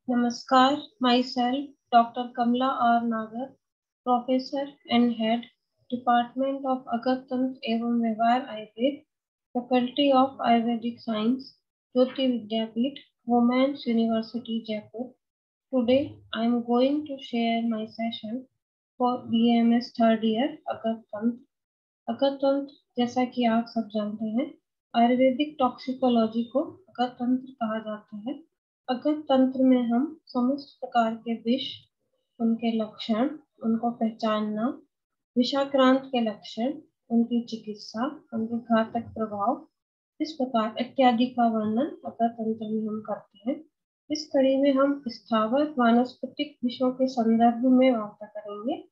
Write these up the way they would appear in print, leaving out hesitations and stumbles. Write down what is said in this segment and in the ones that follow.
Namaskar, myself Dr. Kamla R. Nagar, Professor and Head, Department of Agartantra एवं व्यवहार Ayurveda, Faculty of Ayurvedic Science, Jyoti Vidyapeeth, Women's University, Jaipur. Today, I am going to share my session for BMS third year अगरतंत्र. अगरतंत्र, जैसा कि आप सब जानते हैं, Ayurvedic toxicology को अगरतंत्र कहा जाता है. अगरतंत्र में हम समस्त प्रकार के विष, उनके लक्षण, उनको पहचानना, विषाक्रांत के लक्षण, उनकी चिकित्सा, उनके घातक प्रभाव, इस प्रकार इत्यादि का वर्णन अगरतंत्र में हम करते हैं. इस कड़ी में हम स्थावर वानस्पतिक विषयों के संदर्भ में वार्ता करेंगे.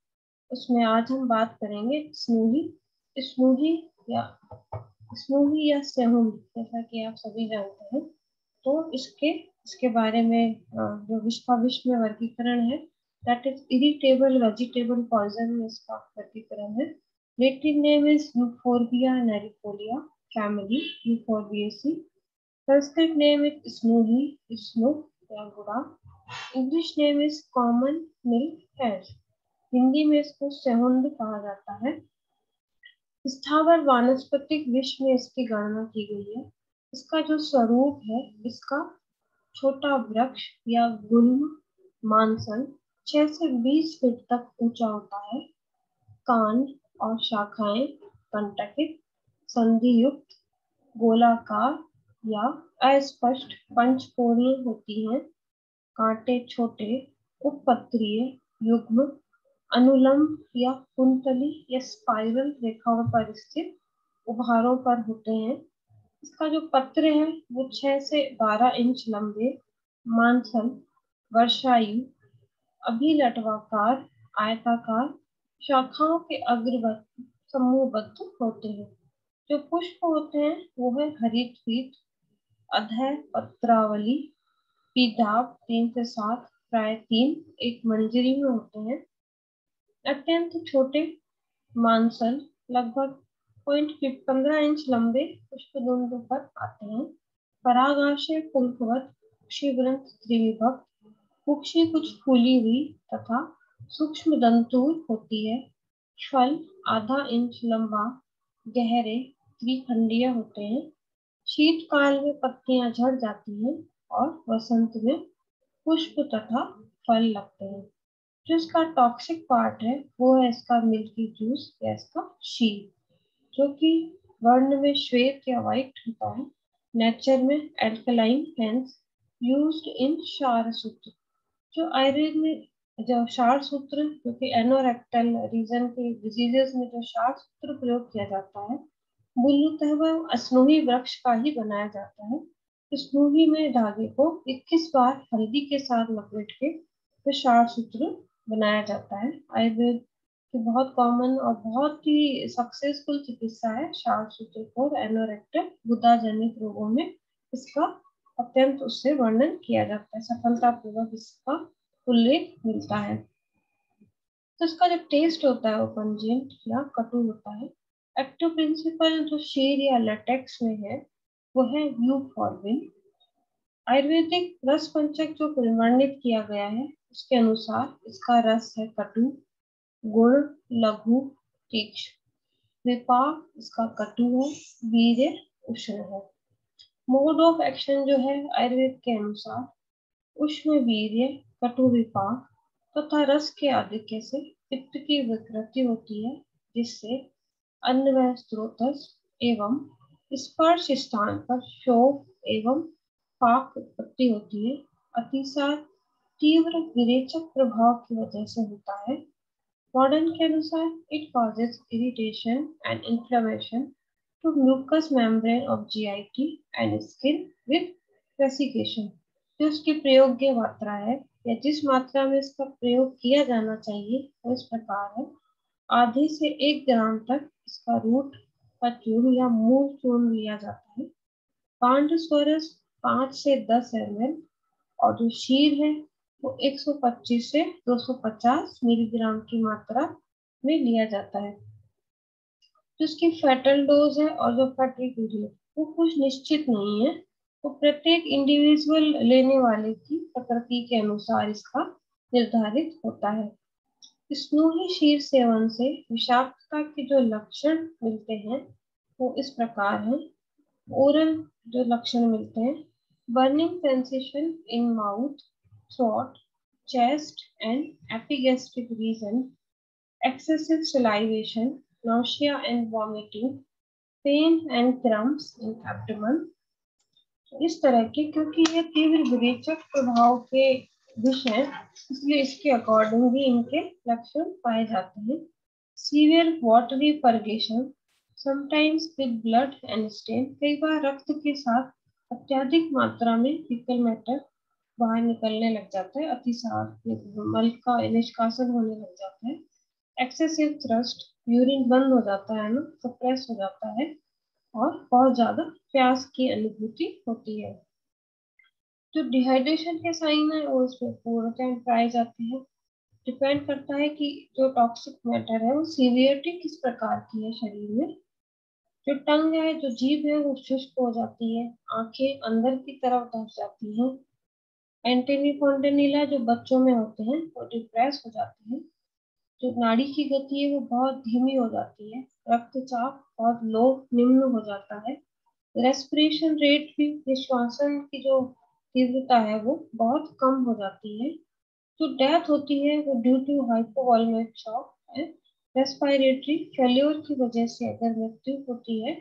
उसमें आज हम बात करेंगे स्मूही या सेहुम, जैसा कि आप सभी जानते हैं. तो इसके बारे में जो विष में वर्गीकरण है, that is irritable vegetable poison में इसका वर्गीकरण है. Latin name is Euphorbia neriifolia, family Euphorbiaceae. Sanskrit name is स्मूही, या गुड़ा. English name is common milk hedge. Hindi में इसको सेहुंड कहा जाता है. स्थावर वानस्पतिक विष में इसकी गणना की गई है. इसका जो स्वरूप है, इसका छोटा वृक्ष या गुल्म मानसन 6 से 20 फीट तक ऊंचा होता है. कांड और शाखाएं कंटकित, संधियुक्त, गोलाकार या अस्पष्ट पंचकोणीय होती हैं. कांटे छोटे, उपपत्रीय, युग्म, अनुलंब या कुंतली या स्पाइरल रेखाओं पर स्थित उभारों पर होते हैं. इसका जो पत्र है वो 6 से 12 इंच लंबे, मानसन, वर्षायु, अभिलटवाकार, आयताकार, शाखाओं के अग्रवत समूहबद्ध होते हैं. जो पुष्प होते हैं वो है हरित पीत, अधः पत्रावली, पीदाभ 3 से 7, प्राय 3 एक मंजरी में होते हैं. अत्यंत छोटे मांसल, लगभग 0.15 इंच लंबे पुष्पदुंड पर आते हैं. परागाशय पुंखवत, कुक्षिग्रंथ त्रिविभक्त, कुक्षी कुछ फूली हुई तथा सूक्ष्म दंतूर होती है. फल आधा इंच लंबा, गहरे, त्रिखंडीय होते हैं. शीतकाल में पत्तियां झड़ जाती हैं और वसंत में पुष्प तथा फल लगते हैं. जो इसका टॉक्सिक पार्ट है वो है इसका मिल्की जूस या इसका शील, जो कि वर्ण में श्वेत या व्हाइट होता है. नेचर में एल्कलाइन, हेंस यूज्ड इन क्षार सूत्र. जो आयुर्वेद में जो क्षार सूत्र, जो कि एनोरेक्टल रीजन के डिजीजेस में जो क्षार सूत्र प्रयोग किया जाता है, मूलतः वह स्नूही वृक्ष का ही बनाया जाता है. स्नूही में धागे को 21 बार हल्दी के साथ लपेट के क्षार सूत्र बनाया जाता है. आयुर्वेद की बहुत कॉमन और बहुत ही सक्सेसफुल चिकित्सा है क्षार सूत्र और एनोरेक्टल गुदा जनित रोगों में इसका अत्यंत उससे वर्णन किया जाता है. सफलतापूर्वक इसका उल्लेख मिलता है. तो इसका जो टेस्ट होता है वो पंजेंट या कटु होता है. एक्टिव प्रिंसिपल जो शीर या लेटेक्स में है वो है यूफॉर्बिन. आयुर्वेदिक रस पंचक जो वर्णित किया गया है उसके अनुसार इसका रस है कटु, गुण लघु, तीक्ष्ण. विपाक इसका कटु है, वीर्य उष्ण है. मोड ऑफ एक्शन जो है आयुर्वेद के अनुसार उष्ण वीर्य, कटु विपाक तथा रस के आधिक्य से पित्त की विकृति होती है, जिससे अन्नमय स्रोतस एवं स्पर्श स्थान पर शोफ एवं पाक उत्पत्ति होती है. अतिसार तीव्र विरेचक प्रभाव की वजह से होता है. मॉडर्न के अनुसार it causes irritation and inflammation to mucous membrane of GIT and skin with vesication. जो इसकी प्रयोग्य मात्रा है या जिस मात्रा में इसका प्रयोग किया जाना चाहिए वो इस प्रकार है. आधे से 1 ग्राम तक इसका रूट का चूर्ण या मूल चूर्ण लिया जाता है. पांडस्वरस 5 से 10 ml और जो शीर है वो 125 से 250 मिलीग्राम की मात्रा में लिया जाता है. जो इसकी फेटल डोज है और जो फैटल डोज है वो कुछ निश्चित नहीं है, तो प्रत्येक इंडिविजुअल लेने वाले की प्रकृति के अनुसार इसका निर्धारित होता है। स्नूही क्षीर सेवन से विषाक्तता के जो लक्षण मिलते हैं वो इस प्रकार हैं। ओरल जो लक्षण मिलते हैं, burning sensation in mouth, throat, chest and epigastric region, excessive salivation, nausea and vomiting, pain and cramps in abdomen। इस तरह के, क्योंकि ये तीव्र विरेचक प्रभाव के विष हैं, इसलिए इसके अकॉर्डिंग भी इनके लक्षण पाए जाते हैं। Severe watery purgation, sometimes with blood and stain, कई बार रक्त के साथ अत्यधिक मात्रा में फीकल मैटर बाहर निकलने लग जाता है, अतिसार मल का निष्कासन होने लग जाता है। एक्सेसिव थ्रस्ट, यूरिन बंद हो जाता है ना, सप्रेस हो जाता है और बहुत ज्यादा प्यास की अनुभूति होती है। जो डिहाइड्रेशन के साइन है वो इसमें पूर्णतः पाए जाते हैं। डिपेंड करता है कि जो टॉक्सिक मैटर है वो सीवियरिटी किस प्रकार की है शरीर में। जो टंग है, जो जीभ है, वो शुष्क हो जाती है, आंखें अंदर की तरफ धस जाती हैं। एंटेनी फॉन्टेनिला जो बच्चों में होते हैं वो डिप्रेस हो जाते हैं। जो नाड़ी की गति है वो बहुत धीमी हो जाती है, रक्तचाप बहुत लो निम्न हो जाता है। रेस्पिरेशन रेट भी, निश्वासन की जो तीव्रता है वो बहुत कम हो जाती है। जो डेथ होती है वो ड्यू टू हाइपोवॉल्मिक शॉक है। रेस्पिरेटरी फेल्योर की वजह से अगर मृत्यु होती है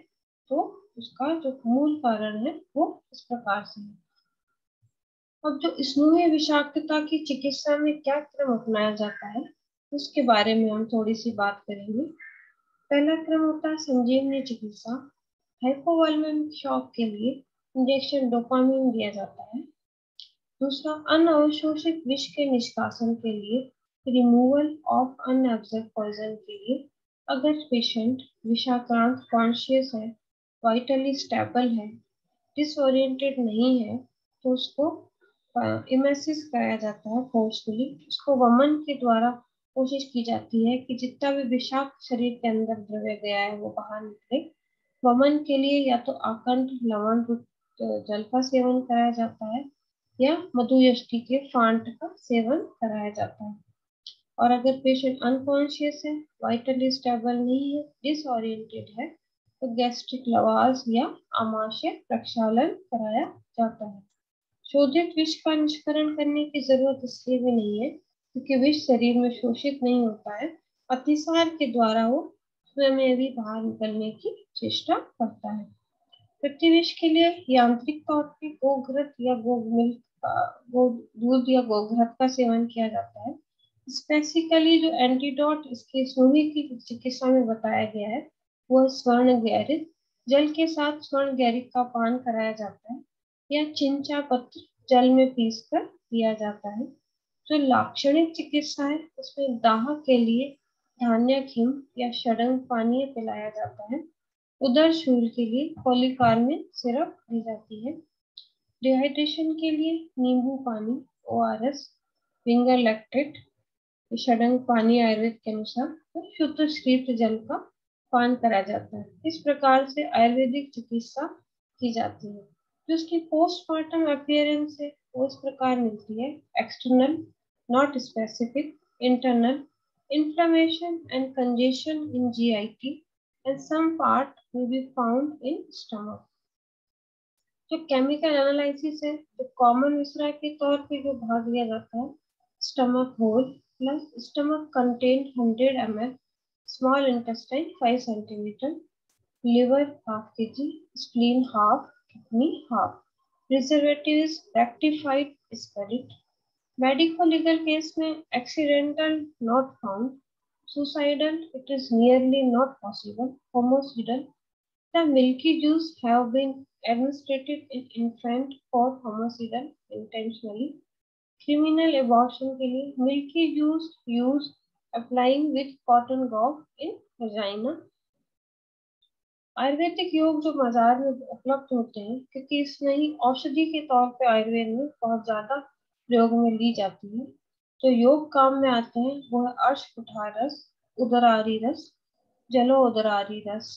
तो उसका जो मूल कारण है वो इस प्रकार से है। अब जो स्नूही विषाक्तता की चिकित्सा में क्या क्रम अपनाया जाता है उसके बारे में हम थोड़ी सी बात करेंगे। पहला क्रम होता है संजीवनी चिकित्सा। हाइपोवॉल्मिक शॉक के लिए इंजेक्शन डोपामिन दिया जाता है। दूसरा, अनअवशोषित विष के निष्कासन के लिए रिमूवल ऑफ अनएब्जॉर्ब्ड पॉइजन के लिए अगर पेशेंट विषाक्रांत कॉन्शियस है, वाइटली स्टेबल है, डिसओरिएंटेड नहीं है तो उसको इमेसिस कराया जाता है फोर्सफुली। उसको वमन के द्वारा कोशिश की जाती है कि जितना भी विषाक्त शरीर के अंदर द्रव्य गया है वो बाहर निकले। वमन के लिए या तो आकंठ लवण जल का सेवन कराया जाता है या मधुयष्टि के फांट का सेवन कराया जाता है। और अगर पेशेंट अनकॉन्शियस है, वाइटली स्टेबल नहीं है, डिसओरिएंटेड है तो गैस्ट्रिक लवाज या आमाशय प्रक्षालन कराया जाता है। शोधित विष का निष्करण करने की जरूरत इसलिए भी नहीं है क्योंकि विष शरीर में शोषित नहीं होता है, अतिसार के द्वारा वो स्वयं भी बाहर निकलने की चेष्टा करता है। प्रतिविष के लिए यांत्रिक तौर पे गोघृत या गो दूध या गोघृत का सेवन किया जाता है। स्पेसिफिकली जो एंटीडोट इसके सूंघी की चिकित्सा में बताया गया है वह स्वर्ण गैरिक, जल के साथ स्वर्ण गैरिक का पान कराया जाता है या चिंचा पत्र जल में पीसकर दिया जाता है। जो लाक्षणिक चिकित्सा है उसमें दाह के लिए धान्य घिम या षडंग पानी पिलाया जाता है। उदर शूल के लिए पॉलीकार्बोनेट सिरप दी जाती है। डिहाइड्रेशन के लिए नींबू पानी, ओआरएस, फिंगर लैक्टेट, षडंग पानी आयुर्वेद के अनुसार तो शुद्ध शीत जल का पान करा जाता है। इस प्रकार से आयुर्वेदिक चिकित्सा की जाती है। जो उसकी पोस्टमार्टम अपीयरेंस है वो इस प्रकार मिलती है। External, not specific, internal, inflammation and congestion in GIT and some part may be found in stomach। जो केमिकल एनालिसिस है, जो कॉमन विसरा के तौर पे जो भाग लिया जाता है, stomach whole plus stomach content 100 ml, small intestine 5 centimetre, liver half kg, spleen half, kidney half. Preservative is rectified spirit. Medico legal case में accidental not found, suicidal it is nearly not possible, homicidal the milky juice have been administered in infant for homicidal intentionally। criminal abortion के लिए milky juice used applying with cotton gauze in vagina। Ayurvedic योग जो बाजार में उपलब्ध होते हैं क्योंकि इसमें ही औषधि के तौर पे आयुर्वेद में बहुत ज्यादा प्रयोग में ली जाती है। जो योग काम में आते हैं वो है अर्शकुठार रस, उदरारी रस, जलो उदरारी रस।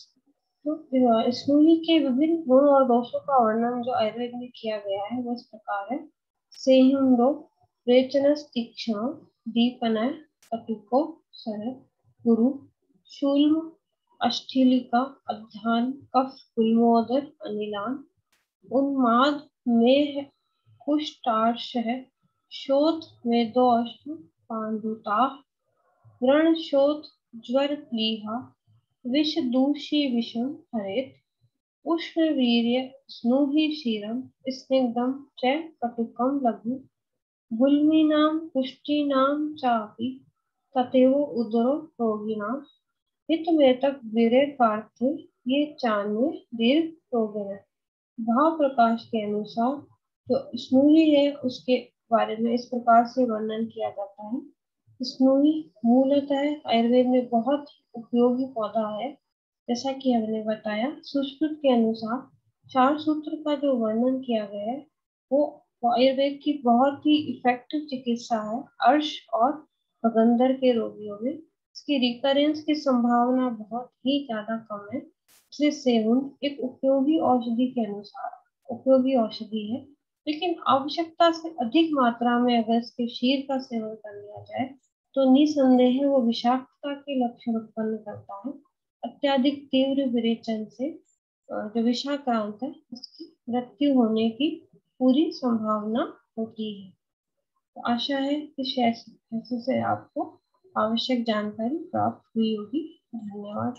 तो स्नूही के विभिन्न गुण और दोषों का वर्णन जो आयुर्वेद में किया गया है वो इस प्रकार है। सेहम रोग, रेचनस तीक्ष्ण, दीपनय, कटुको, सरल, गुरु, शूल, अष्ठिलिका, अध्यान, कफ, गुल्मोदर, अनिलान, उन्माद में कुष्ठार्श है, शोथ में दोष, पांडुता, व्रण शोथ, ज्वर प्लीहा, विष दूषी विषम हरेत, उष्ण वीर्य स्नूहि क्षीरम, स्निग्धम च कटुकम लघु, गुल्मीनां पुष्टीनां चापि तथैव उदरो रोगिणां, हितमेतक वीरे पार्थे ये चान्य दीर्घ रोगिण। भाव प्रकाश के अनुसार जो स्नूही है उसके बारे में इस प्रकार से वर्णन किया जाता है। स्नूही मूलतः आयुर्वेद में बहुत उपयोगी पौधा है। जैसा कि हमने बताया, सुश्रुत के अनुसार चार सूत्र का जो वर्णन किया गया है वो आयुर्वेद की बहुत ही इफेक्टिव चिकित्सा है अर्श और भगंदर के रोगियों में। इसकी रिकरेंस की संभावना बहुत ही ज्यादा कम है, इसलिए सेवन एक उपयोगी औषधि है। लेकिन आवश्यकता से अधिक मात्रा में अगर इसके शीर का सेवन कर लिया जाए तो निसंदेह वो विषाक्तता के लक्षण उत्पन्न करता है। अत्यधिक तीव्र विरेचन से जो विषाक्रांत है उसकी मृत्यु होने की पूरी संभावना होती है। तो आशा है कि ऐसे से आपको आवश्यक जानकारी प्राप्त हुई होगी। धन्यवाद।